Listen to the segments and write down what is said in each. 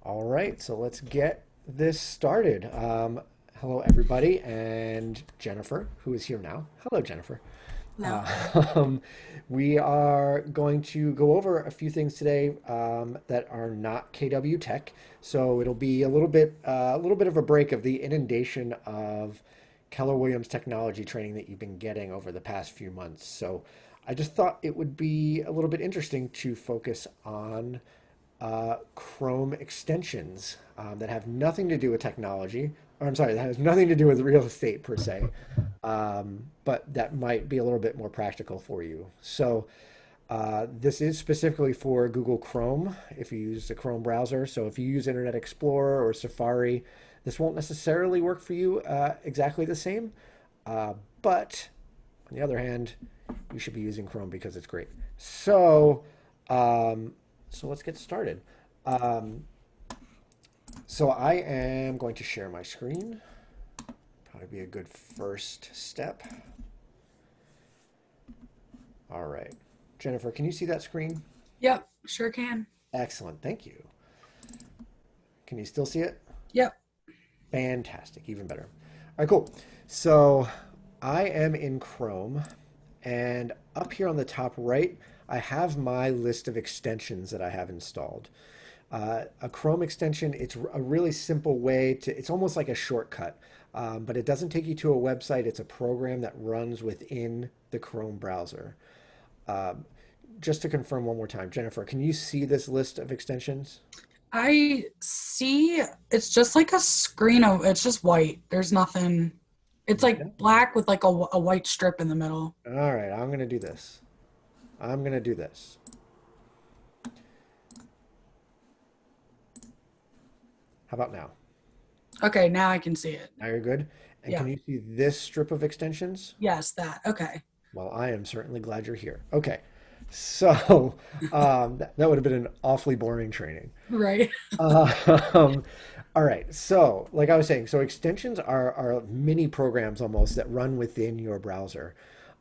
All right, so let's get this started. Hello, everybody, and Jennifer, who is here now. Hello, Jennifer. No. Uh, um, we are going to go over a few things today that are not KW Tech. So it'll be a little bit of a break of the inundation of Keller Williams technology training that you've been getting over the past few months. So I just thought it would be a little bit interesting to focus on Chrome extensions that have nothing to do with technology, or I'm sorry, that has nothing to do with real estate per se, but that might be a little bit more practical for you. So this is specifically for Google Chrome if you use the Chrome browser. So if you use Internet Explorer or Safari, this won't necessarily work for you exactly the same. But on the other hand, you should be using Chrome because it's great. Um, so let's get started. Um, so I am going to share my screen. Probably be a good first step. All right. Jennifer, can you see that screen? Yep, sure can. Excellent. Thank you. Can you still see it? Yep. Fantastic. Even better. All right, cool. So I am in Chrome, and up here on the top right, I have my list of extensions that I have installed. A Chrome extension, it's a really simple way to, it's almost like a shortcut, but it doesn't take you to a website. It's a program that runs within the Chrome browser. Um, just to confirm one more time, Jennifer, can you see this list of extensions? I see it's just like a screen of it's just white. There's nothing. It's like No. black with like a white strip in the middle. All right, I'm going to do this. I'm going to do this. How about now? Okay, now I can see it. Now you're good. And Yeah. can you see this strip of extensions? Yes, that. Okay. Well, I am certainly glad you're here. Okay. So that would have been an awfully boring training. Right. Um, all right. So, like I was saying, so extensions are mini programs almost that run within your browser.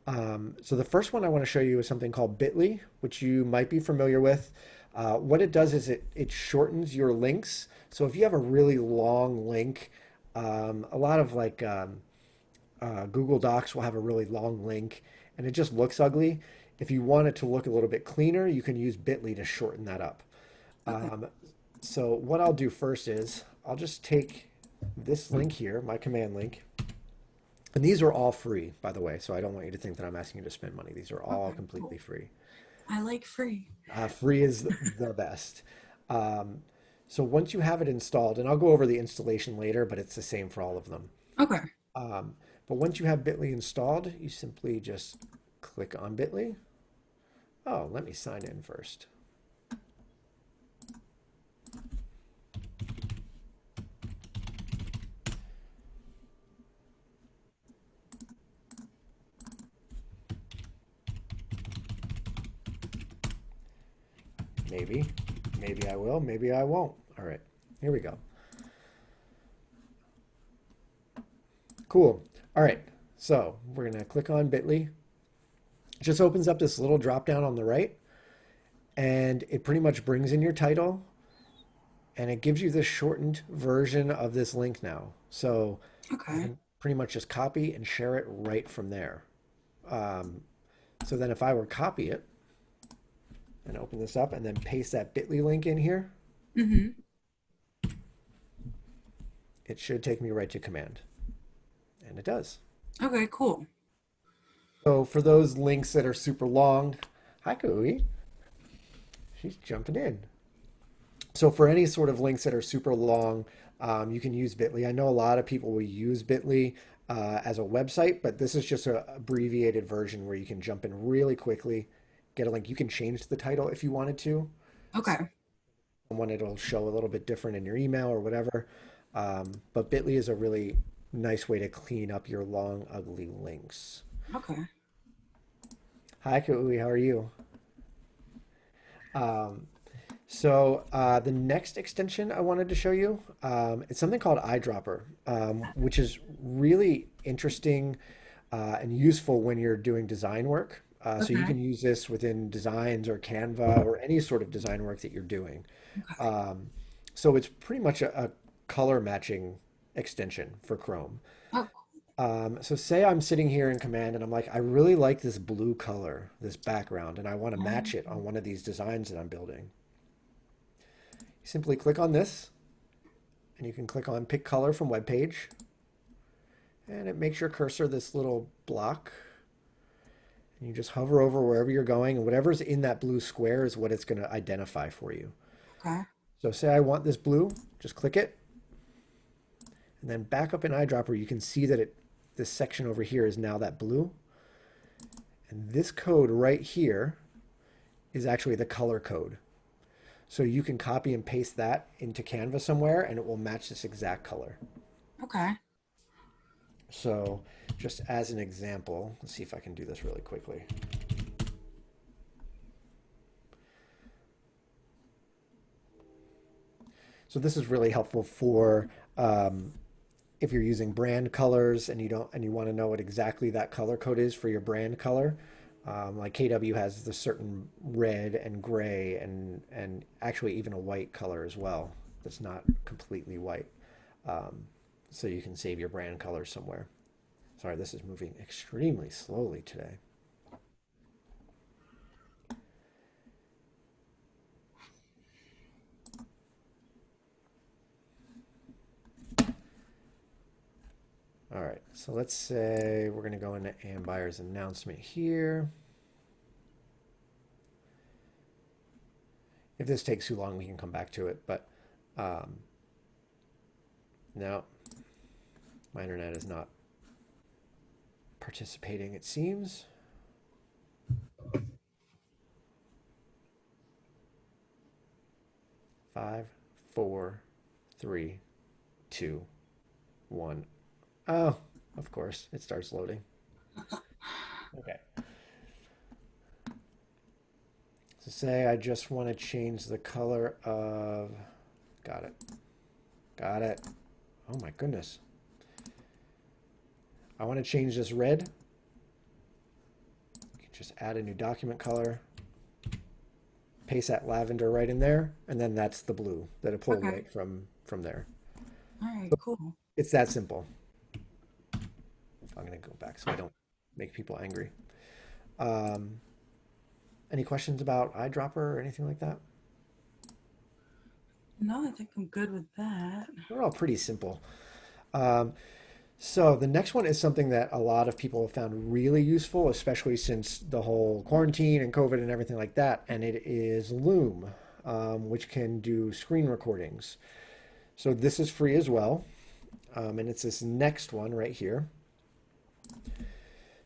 So the first one I want to show you is something called Bitly, which you might be familiar with. What it does is it shortens your links. So if you have a really long link, a lot of Google Docs will have a really long link and it just looks ugly. If you want it to look a little bit cleaner, you can use Bitly to shorten that up. Okay. Um, so what I'll do first is I'll just take this link here, my command link, and these are all free, by the way. So I don't want you to think that I'm asking you to spend money. These are all Okay. completely Cool. free. I like free. Free is the best. Um, so once you have it installed, and I'll go over the installation later, but it's the same for all of them. Okay. Um, but once you have Bitly installed, you simply just click on Bitly. Oh, let me sign in first. Maybe, maybe I will, maybe I won't. All right, here we go. Cool. All right, so we're gonna click on Bitly. It just opens up this little drop down on the right, and it pretty much brings in your title, and it gives you this shortened version of this link now. So I Okay. can pretty much just copy and share it right from there. Um, so then if I were to copy it and open this up and then paste that Bitly link in here, Mm-hmm. it should take me right to command. And it does. Okay, cool. So for those links that are super long, hi Kui, she's jumping in. So for any sort of links that are super long, you can use Bitly. I know a lot of people will use Bitly as a website, but this is just an abbreviated version where you can jump in really quickly, get a link. You can change the title if you wanted to. So Okay. one it'll show a little bit different in your email or whatever. But Bitly is a really nice way to clean up your long, ugly links. Okay. Hi, Kui, how are you? Um, So the next extension I wanted to show you, it's something called Eyedropper, which is really interesting and useful when you're doing design work. So you Okay. can use this within designs or Canva or any sort of design work that you're doing. Okay. Um, So it's pretty much a color matching extension for Chrome. Oh, So say I'm sitting here in Command and I'm like, I really like this blue color, this background, and I want to match it on one of these designs that I'm building. You simply click on this, and you can click on Pick Color from Web Page, and it makes your cursor this little block. And you just hover over wherever you're going, and whatever's in that blue square is what it's going to identify for you. okay. So say I want this blue, just click it, and then back up in eyedropper, you can see that this section over here is now that blue. And this code right here is actually the color code. So you can copy and paste that into Canva somewhere and it will match this exact color. Okay. So just as an example, let's see if I can do this really quickly. So this is really helpful for if you're using brand colors and you want to know what exactly that color code is for your brand color. Like KW has the certain red and gray and actually even a white color as well. That's not completely white. So you can save your brand color somewhere. Sorry, this is moving extremely slowly today. All right, so let's say we're going to go into Ann Buyer's announcement here. If this takes too long, we can come back to it, but no, my internet is not participating, it seems. 5, 4, 3, 2, 1. Oh, of course, it starts loading. Okay. So say I just want to change the color of, got it, got it. Oh my goodness. I want to change this red. You can just add a new document color, paste that lavender right in there, and then that's the blue that it pulled Okay. right from there. All right, So cool. it's that simple. I'm going to go back so I don't make people angry. Um, any questions about eyedropper or anything like that? No, I think I'm good with that. They're all pretty simple. Um, so the next one is something that a lot of people have found really useful, especially since the whole quarantine and COVID and everything like that. And it is Loom, which can do screen recordings. So this is free as well. And it's this next one right here.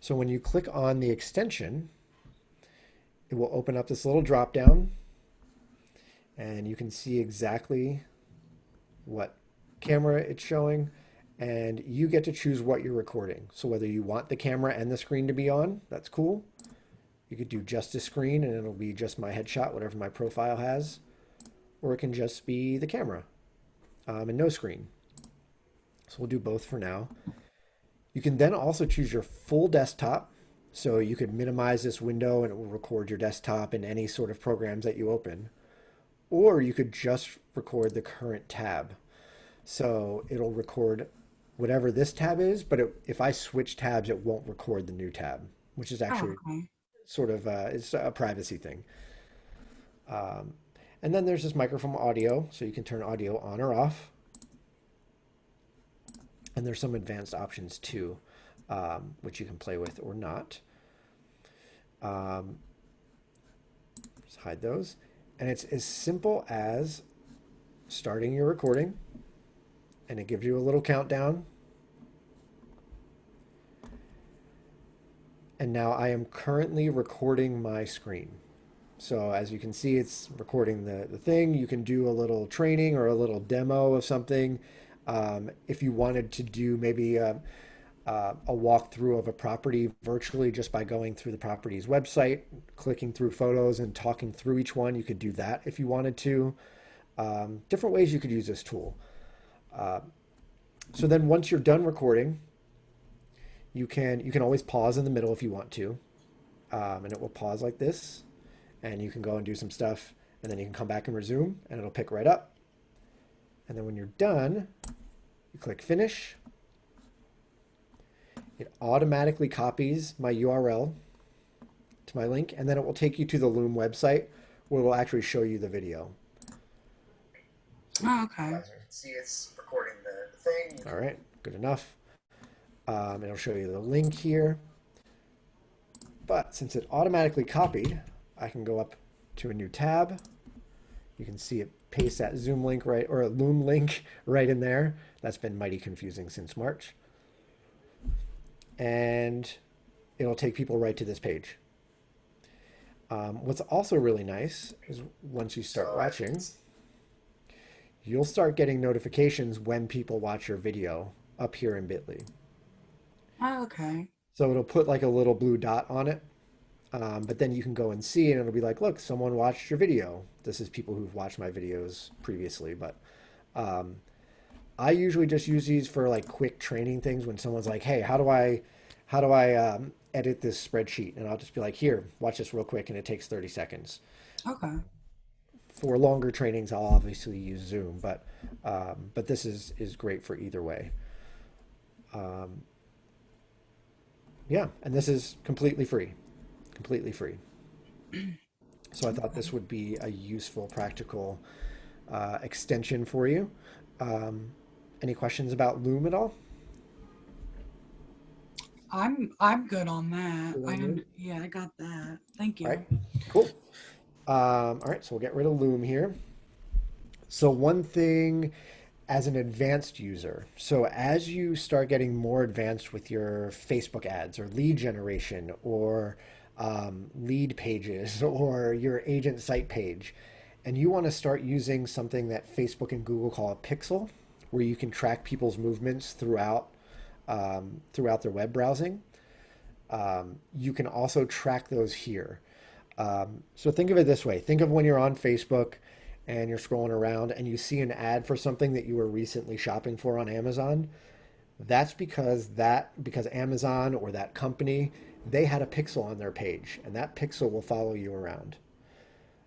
So when you click on the extension, it will open up this little drop down and you can see exactly what camera it's showing and you get to choose what you're recording. So whether you want the camera and the screen to be on, that's cool. You could do just a screen and it'll be just my headshot, whatever my profile has, or it can just be the camera and no screen. So we'll do both for now. You can then also choose your full desktop. So you could minimize this window and it will record your desktop and any sort of programs that you open. Or you could just record the current tab. So it'll record whatever this tab is, but if I switch tabs, it won't record the new tab, which is Oh, actually okay. sort of it's a privacy thing. Um, and then there's this microphone audio, so you can turn audio on or off. And there's some advanced options too, which you can play with or not. Um, just hide those. And it's as simple as starting your recording, and it gives you a little countdown. And now I am currently recording my screen. So as you can see, it's recording the thing. You can do a little training or a little demo of something. If you wanted to do maybe a walkthrough of a property virtually just by going through the property's website, clicking through photos and talking through each one, you could do that if you wanted to. Different ways you could use this tool. So then once you're done recording, you can always pause in the middle if you want to, and it will pause like this, and you can go and do some stuff, and then you can come back and resume, and it'll pick right up. And then when you're done, you click finish. It automatically copies my URL to my link, and then it will take you to the Loom website where it will actually show you the video. Oh, okay. See, it's recording the thing. All right, good enough. It'll show you the link here. But since it automatically copied, I can go up to a new tab. You can see it paste that Zoom link right, or a Loom link right in there. That's been mighty confusing since March. And it'll take people right to this page. What's also really nice is once you start watching, you'll start getting notifications when people watch your video up here in Bitly. Oh, okay. So it'll put like a little blue dot on it. But then you can go and see, and it'll be like, look, someone watched your video. This is people who've watched my videos previously, but um, I usually just use these for like quick training things when someone's like, hey, how do I edit this spreadsheet? And I'll just be like, here, watch this real quick, and it takes 30 seconds. Okay. For longer trainings, I'll obviously use Zoom, but this is great for either way. Um, yeah, and this is completely free, completely free. So I thought this would be a useful, practical extension for you. Um, any questions about Loom at all? I'm good on that. Good on Loom? Yeah, I got that. Thank All right, you. cool. All right, so we'll get rid of Loom here. So one thing as an advanced user, so as you start getting more advanced with your Facebook ads or lead generation or lead pages or your agent site page, and you want to start using something that Facebook and Google call a pixel, where you can track people's movements throughout their web browsing. You can also track those here. So think of it this way. Think of when you're on Facebook and you're scrolling around and you see an ad for something that you were recently shopping for on Amazon. That's because Amazon or that company, they had a pixel on their page, and that pixel will follow you around.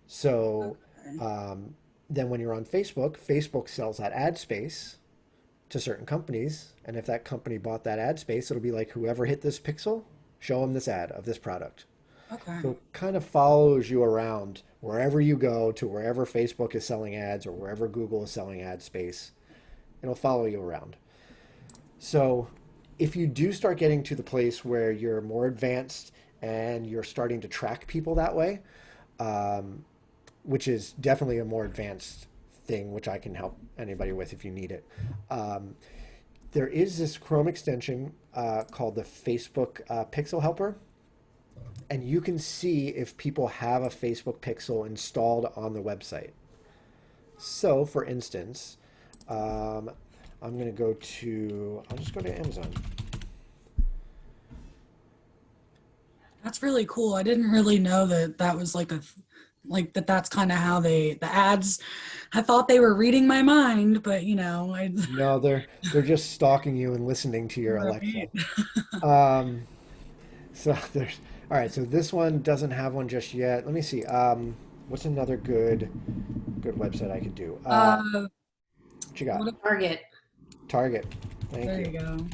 So Okay. then when you're on Facebook, Facebook sells that ad space to certain companies, and if that company bought that ad space, it'll be like whoever hit this pixel, show them this ad of this product. So Okay. it kind of follows you around wherever you go to wherever Facebook is selling ads or wherever Google is selling ad space. It'll follow you around. So if you do start getting to the place where you're more advanced and you're starting to track people that way, um, which is definitely a more advanced thing, which I can help anybody with if you need it. Um, there is this Chrome extension called the Facebook Pixel Helper, and you can see if people have a Facebook pixel installed on the website. So, for instance, um, I'll just go to Amazon. That's really cool. I didn't really know that that was like like that that's kind of how the ads, I thought they were reading my mind, but I No, they're just stalking you and listening to your Alexa. right. Um, so there's all right. So this one doesn't have one just yet. Let me see. What's another good website I could do? Uh What you got? what Target. Target. Thank there you. you go.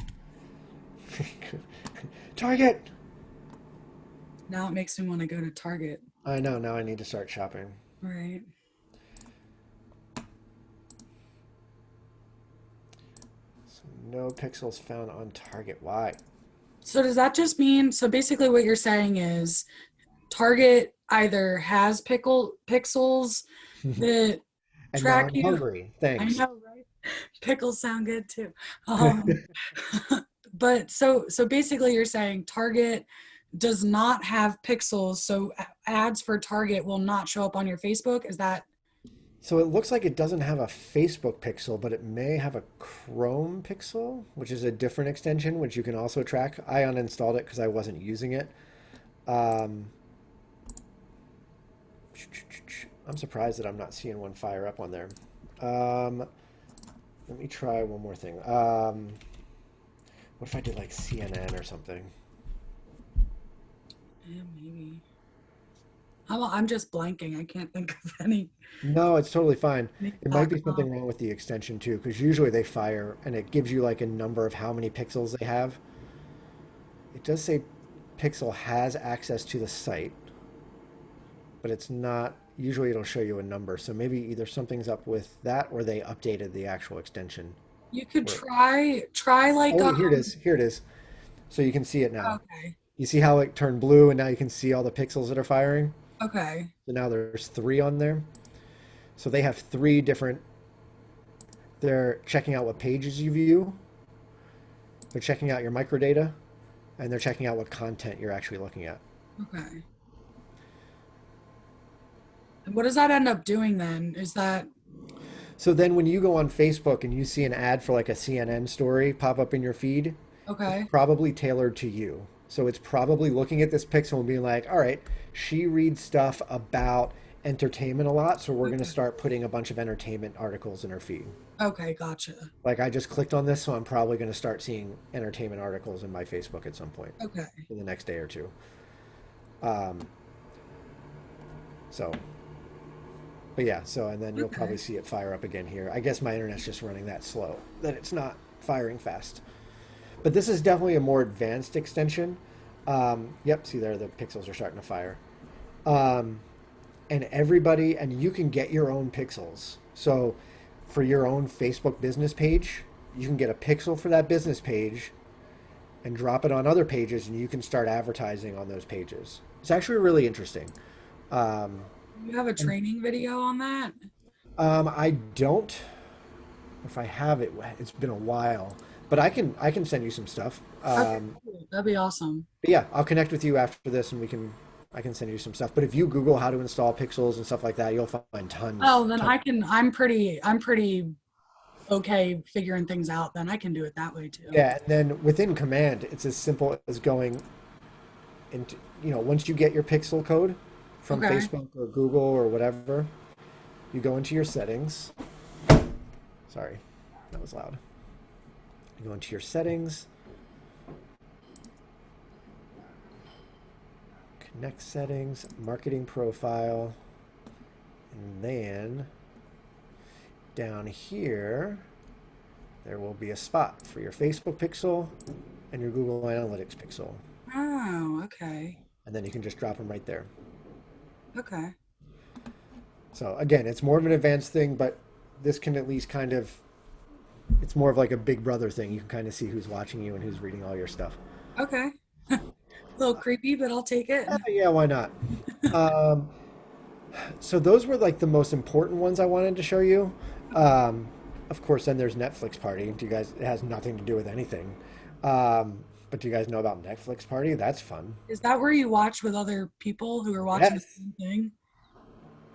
Target. Now it makes me want to go to Target. I know. Now I need to start shopping. Right. So no pixels found on Target. Why? So does that just mean, so basically what you're saying is Target either has pixels that And now track I'm you. hungry. I Thanks. know, right? Pickles sound good too. Um, but so basically you're saying Target does not have pixels, so ads for Target will not show up on your Facebook. Is that So it looks like it doesn't have a Facebook pixel, but it may have a Chrome pixel, which is a different extension, which you can also track. I uninstalled it because I wasn't using it. Um, I'm surprised that I'm not seeing one fire up on there. Um, let me try one more thing. What if I did like CNN or something? yeah, maybe. I'm just blanking. I can't think of any No, it's totally fine. to It might talk be about. something wrong with the extension too, because usually they fire and it gives you like a number of how many pixels they have. It does say Pixel has access to the site, but it's not, usually it'll show you a number. So maybe either something's up with that or they updated the actual extension. You could Where, try like oh, here it is. Here it is. So you can see it now. okay. You see how it turned blue and now you can see all the pixels that are firing? Okay. So now there's three on there. So they have three different, they're checking out what pages you view, they're checking out your microdata, and they're checking out what content you're actually looking at. Okay. And what does that end up doing then? Is that So then when you go on Facebook and you see an ad for like a CNN story pop up in your feed, it's okay? probably tailored to you. So it's probably looking at this pixel and being like, all right, she reads stuff about entertainment a lot, so we're going to Okay. start putting a bunch of entertainment articles in her feed. Okay, gotcha. Like I just clicked on this, so I'm probably going to start seeing entertainment articles in my Facebook at some point Okay. in the next day or two. Um, so, but yeah, so and then you'll probably Okay. see it fire up again here. I guess my internet's just running that slow that it's not firing fast. But this is definitely a more advanced extension. Yep, see there, the pixels are starting to fire. Um, and everybody, and you can get your own pixels. So for your own Facebook business page, you can get a pixel for that business page and drop it on other pages, and you can start advertising on those pages. It's actually really interesting. Um, You have a and training video on that? I don't. If I have it, it's been a while, but I can send you some stuff. Okay, cool. That'd be awesome. But yeah, I'll connect with you after this, and I can send you some stuff. But if you Google how to install pixels and stuff like that, you'll find tons, Oh, then tons. I'm pretty okay figuring things out. Then I can do it that way too. Yeah, and then within Command, it's as simple as going into, once you get your pixel code from Okay. Facebook or Google or whatever, you go into your settings. Sorry, that was loud. You go into your settings, connect settings, marketing profile, and then down here, there will be a spot for your Facebook pixel and your Google Analytics pixel. Oh, okay. And then you can just drop them right there. Okay. So again, it's more of an advanced thing, but this can at least kind of, it's more of like a big brother thing. You can kind of see who's watching you and who's reading all your stuff. Okay. A little creepy, but I'll take it. Yeah, why not? Um, so those were like the most important ones I wanted to show you. Um, of course, then there's Netflix Party. Do you guys? It has nothing to do with anything. But do you guys know about Netflix Party? That's fun. Is that where you watch with other people who are watching the Yes. same thing?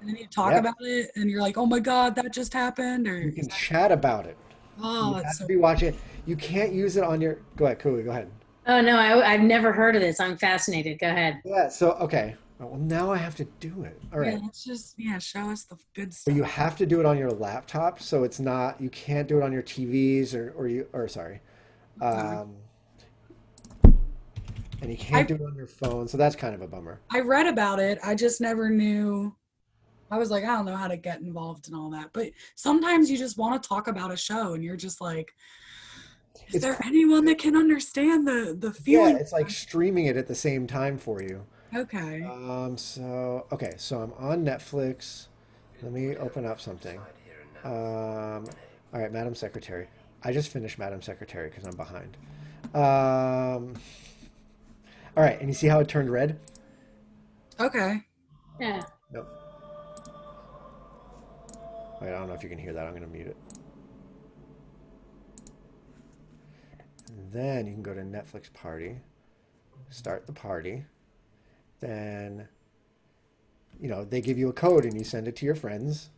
And then you talk Yep. about it and you're like, oh my God, that just happened? Or You is can that, chat about it. oh, You it's have to so be watching it. You can't use it on your. Go ahead, Cooley. Go ahead. Oh no, I've never heard of this. I'm fascinated. Go ahead. Yeah. So okay. Well, now I have to do it. All yeah, right. let's just, yeah, show us the good But you stuff. have to do it on your laptop, so it's not. You can't do it on your TVs or sorry, Okay. um, and you can't I do it on your phone. So that's kind of a bummer. I read about it. I just never knew. I was like, I don't know how to get involved and all that. But sometimes you just want to talk about a show and you're just like, is It's there cool. anyone that can understand the Yeah, feeling? it's like streaming it at the same time for you. Okay. So okay, so I'm on Netflix. Let me open up something. All right, Madam Secretary. I just finished Madam Secretary because I'm behind. Um, all right, and you see how it turned red? Okay. Yeah. Nope. Wait, I don't know if you can hear that. I'm going to mute it. And then you can go to Netflix Party, start the party. Then, they give you a code and you send it to your friends.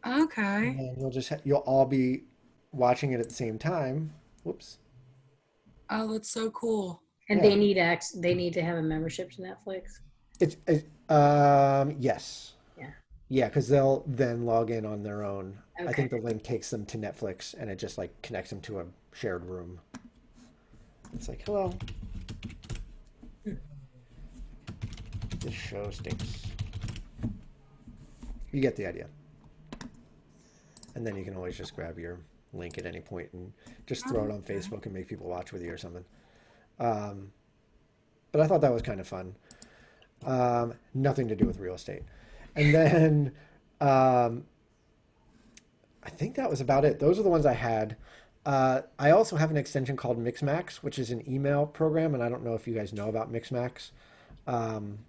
And Okay. then you'll all be watching it at the same time. Whoops. Oh, that's so cool. And Yeah. they need to have a membership to Netflix. Yes. Yeah. Yeah, because they'll then log in on their own. I Okay. think the link takes them to Netflix and it just like connects them to a shared room. It's like, hello. This show stinks. You get the idea. And then you can always just grab your link at any point and just throw it on Facebook and make people watch with you or something. Um, but I thought that was kind of fun. Nothing to do with real estate. And then um, I think that was about it. Those are the ones I had. I also have an extension called Mixmax, which is an email program, and I don't know if you guys know about Mixmax. Um,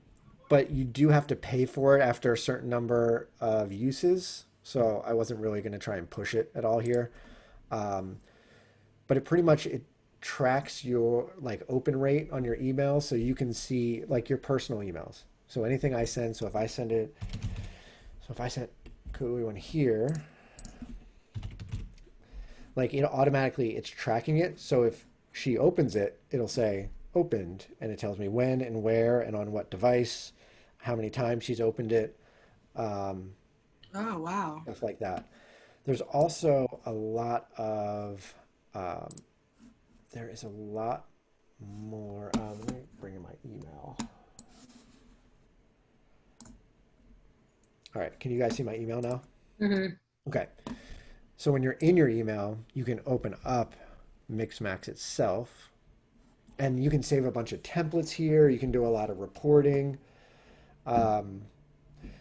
but you do have to pay for it after a certain number of uses. So I wasn't really going to try and push it at all here. Um, but it pretty much it tracks your like open rate on your email, so you can see like your personal emails. So anything I send, so if I send it, so if I sent Kui one here, like it automatically it's tracking it. So if she opens it, it'll say opened, and it tells me when and where and on what device, how many times she's opened it, um, Oh, wow. stuff like that. There's also a lot of um, there is a lot more. Let me bring in my email. All right, can you guys see my email now? Hmm. Okay. So when you're in your email, you can open up Mixmax itself, and you can save a bunch of templates here. You can do a lot of reporting. Um,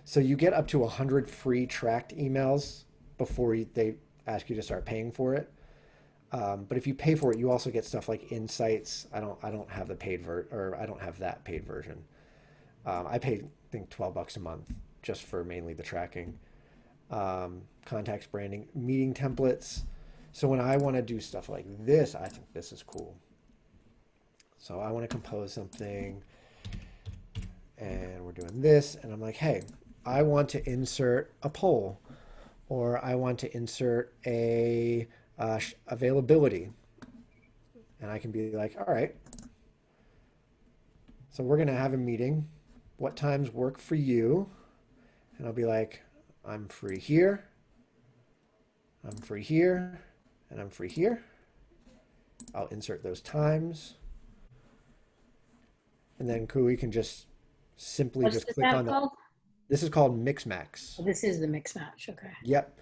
so you get up to 100 free tracked emails before they ask you to start paying for it. But if you pay for it, you also get stuff like insights. I don't have the paid or I don't have that paid version. I pay, I think, $12 a month just for mainly the tracking, contacts, branding, meeting templates. So when I want to do stuff like this, I think this is cool. So I want to compose something, and we're doing this, and I'm like, hey, I want to insert a poll, or I want to insert a availability, and I can be like, all right, so we're gonna have a meeting. What times work for you? And I'll be like, I'm free here, I'm free here, and I'm free here. I'll insert those times, and then Kui can just simply What's just this click app on that. called? This is called Mixmax. Oh, this is the mix match. Okay. Yep,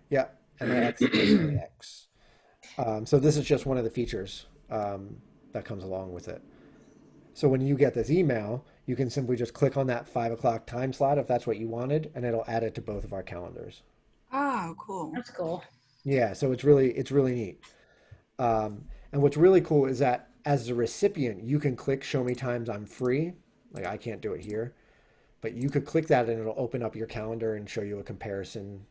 yep. Mixmax. So this is just one of the features that comes along with it. So when you get this email, you can simply just click on that 5 o'clock time slot if that's what you wanted, and it'll add it to both of our calendars. Oh, cool. That's cool. Yeah, so it's really neat. And what's really cool is that as the recipient, you can click Show Me Times I'm Free. Like I can't do it here, but you could click that and it'll open up your calendar and show you a comparison.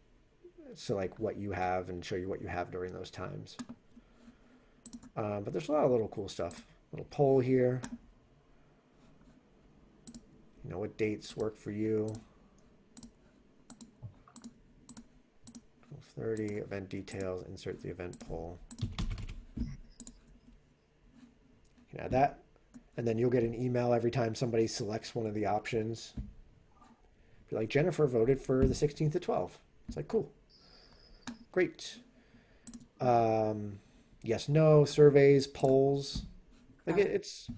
So like what you have and show you what you have during those times. But there's a lot of little cool stuff. Little poll here. You know, what dates work for you? 12:30, event details, insert the event poll. You can add that. And then you'll get an email every time somebody selects one of the options. Be like, Jennifer voted for the 16th at 12. It's like, cool. Great. Yes, no, surveys, polls. Like it's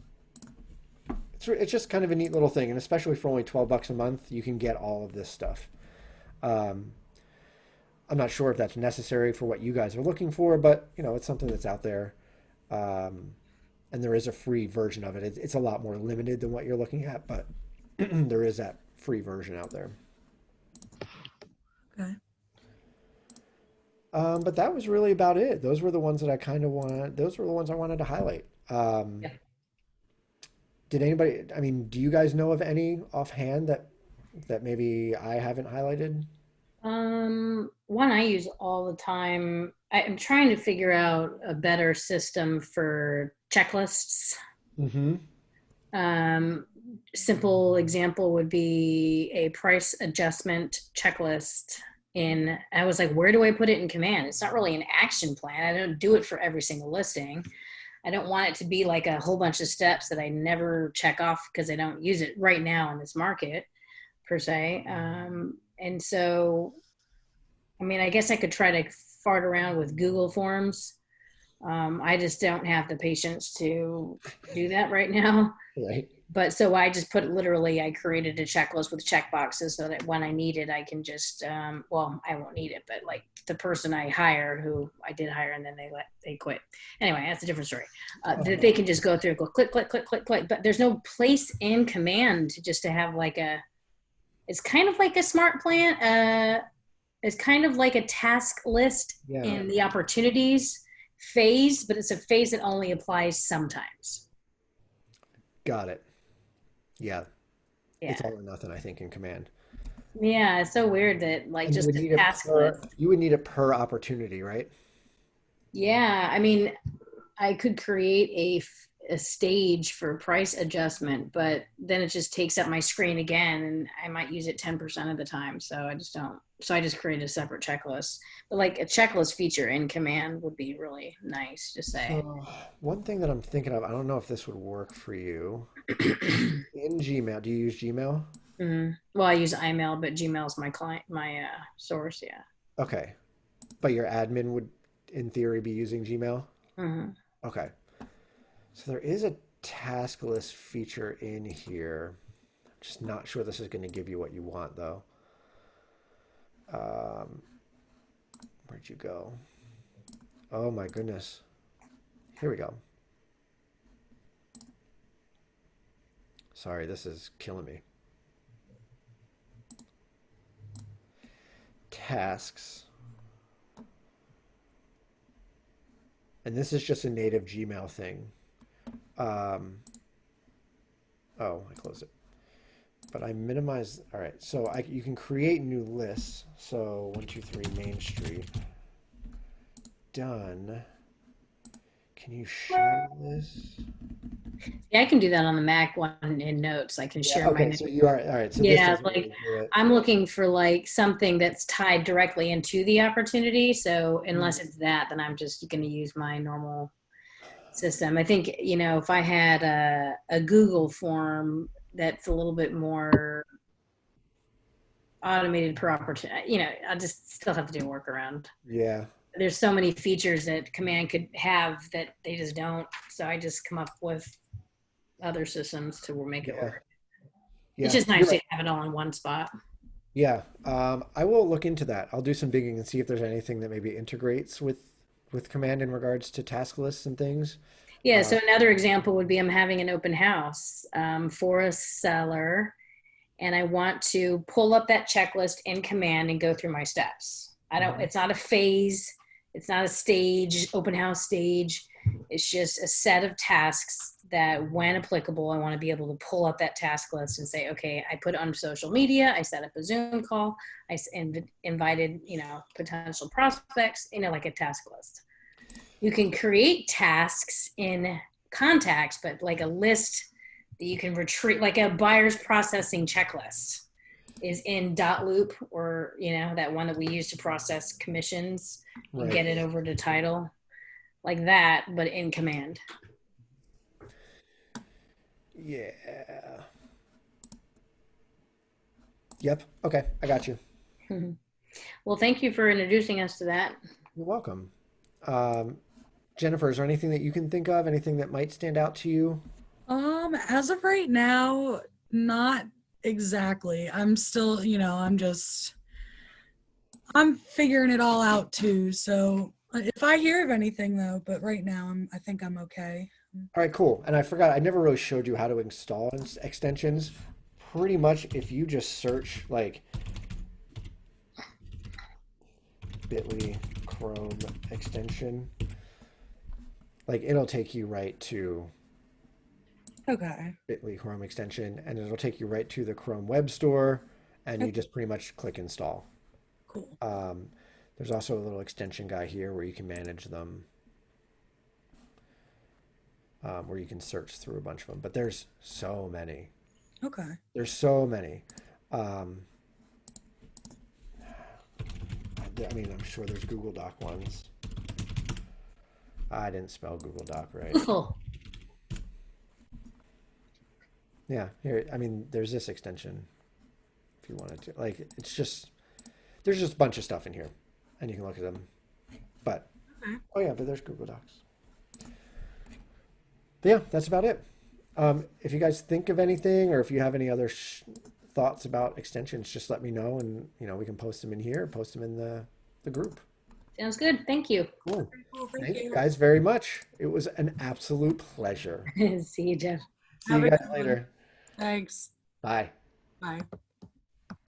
just kind of a neat little thing, and especially for only $12 a month, you can get all of this stuff. Um, I'm not sure if that's necessary for what you guys are looking for, but you know, it's something that's out there. Um, and there is a free version of it. It's a lot more limited than what you're looking at, but there is that free version out there. Okay. But that was really about it. Those were the ones that I kind of wanted. Those were the ones I wanted to highlight. Yeah. Did anybody? I mean, do you guys know of any offhand that maybe I haven't highlighted? One I use all the time. I'm trying to figure out a better system for checklists. Mm-hmm. Um, Simple example would be a price adjustment checklist. And I was like, where do I put it in command? It's not really an action plan. I don't do it for every single listing. I don't want it to be like a whole bunch of steps that I never check off because I don't use it right now in this market per se. And so, I mean, I guess I could try to fart around with Google Forms. I just don't have the patience to do that right now. Right. But so I just put literally, I created a checklist with check boxes so that when I need it, I can just, well, I won't need it, but like the person I hired, who I did hire, and then they quit. Anyway, that's a different story. That they can just go through and go click, click, click, click, click. But there's no place in command to just to have like it's kind of like a smart plan. It's kind of like a task list Yeah, in the opportunities phase, but it's a phase that only applies sometimes. got it. Yeah, Yeah. it's all or nothing, I think, in command. Yeah, it's so weird that like And you just would a need it task list. per opportunity, right? Yeah, I mean, I could create a stage for price adjustment, but then it just takes up my screen again, and I might use it 10% of the time. So I just don't. So I just create a separate checklist. But like a checklist feature in command would be really nice to say. So one thing that I'm thinking of, I don't know if this would work for you. In Gmail, do you use Gmail? Well, I use iMail, but Gmail is my client, my source. Yeah. Okay. But your admin would, in theory, be using Gmail? hmm Okay. So there is a task list feature in here. I'm just not sure this is going to give you what you want, though. Um, where'd you go? Oh my goodness. Here we go. Sorry, this is killing me. Tasks. And this is just a native Gmail thing. Um, oh, I closed it. But I minimize. All right, so you can create new lists. So 123 Main Street. Done. Can you share this? Yeah, I can do that on the Mac one in Notes. I can Yeah. share my Okay. notes. So you are all right. So this Yeah, doesn't like really do it. I'm looking for like something that's tied directly into the opportunity. So unless it's that, then I'm just going to use my normal system. I think, if I had a Google form that's a little bit more automated per opportunity, I just still have to do a workaround. Yeah. There's so many features that command could have that they just don't. So I just come up with other systems to make it Yeah. work. It's Yeah. just You're nice right. to have it all in one spot. Yeah. I will look into that. I'll do some digging and see if there's anything that maybe integrates with Command in regards to task lists and things. Yeah, Uh, so another example would be I'm having an open house for a seller, and I want to pull up that checklist in command and go through my steps. I don't, mhm. it's not a phase, it's not a stage, open house stage. It's just a set of tasks that, when applicable, I want to be able to pull up that task list and say, okay, I put it on social media, I set up a Zoom call, invited, potential prospects, like a task list. You can create tasks in contacts, but like a list that you can retrieve, like a buyer's processing checklist is in loop, or that one that we use to process commissions and Right. get it over to title, like that, but in command. Yeah. Yep. Okay. I got you. Well, thank you for introducing us to that. You're welcome. Um, Jennifer, is there anything that you can think of? Anything that might stand out to you? As of right now, not exactly. I'm still, I'm figuring it all out too. So if I hear of anything though, but right now I think I'm okay. All right, cool. And I forgot, I never really showed you how to install extensions. Pretty much, if you just search like bit.ly Chrome extension, like it'll take you right to Okay. bit.ly Chrome extension, and it'll take you right to the Chrome Web Store, and you Okay, just pretty much click install. cool. Um, there's also a little extension guy here where you can manage them, where you can search through a bunch of them. But there's so many. Okay. There's so many. Um, I mean, I'm sure there's Google Doc ones. I didn't spell Google Doc right. Cool. Yeah, here, I mean, there's this extension if you wanted to. Like, there's just a bunch of stuff in here, and you can look at them. But, Okay. oh yeah, but there's Google Docs. But yeah, that's about it. If you guys think of anything, or if you have any other thoughts about extensions, just let me know, and we can post them in here, post them in the group. Sounds good. Thank you. Cool. Cool, thank Thank you you. guys very much. It was an absolute pleasure. See you, Jeff. See Have you a guys good one. later. Thanks. Bye. Bye.